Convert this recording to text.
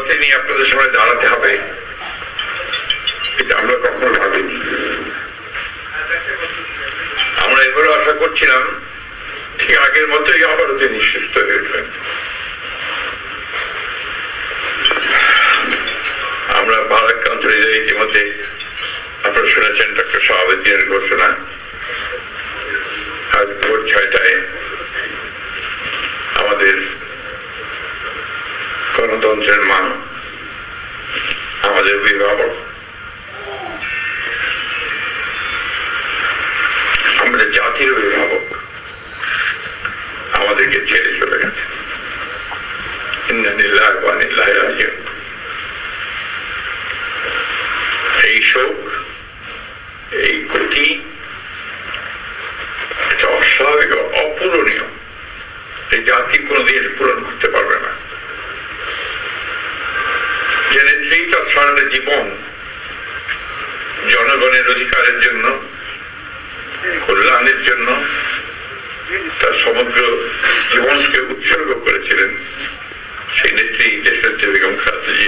পথে নিয়ে আপনাদের সামনে দাঁড়াতে হবে এটা আমরা কখনো ভাবিনি। আমরা এবারও আশা করছিলাম ঠিক আগের মতোই আবারও তিনি সুস্থ হয়ে উঠবেন। আমরা ভারাক্রান্তরা ইতিমধ্যে আপনারা শুনেছেন ডক্টর শাহাবুদ্দিনের ঘোষণা। আজ ভোর 6টায় আমাদের গণতন্ত্রের মা, আমাদের অভিভাবক, আমাদের জাতির অভিভাবক আমাদেরকে ছেড়ে চলে গেছে। ইন্না লিল্লাহি ওয়া ইন্না ইলাইহি রাজিউন। এই শোক, এই ক্ষতি, এটা অস্বাভাবিক, অপূরণীয়। এই জাতি কোনোদিন পূরণ করতে পারবে না। যে নেত্রী তার সারা জীবন জনগণের অধিকারের জন্য, কল্যাণের জন্য তার সমগ্র জীবনকে উৎসর্গ করেছিলেন, সেই নেত্রী দেশনেত্রী বেগম খালেদা জিয়া।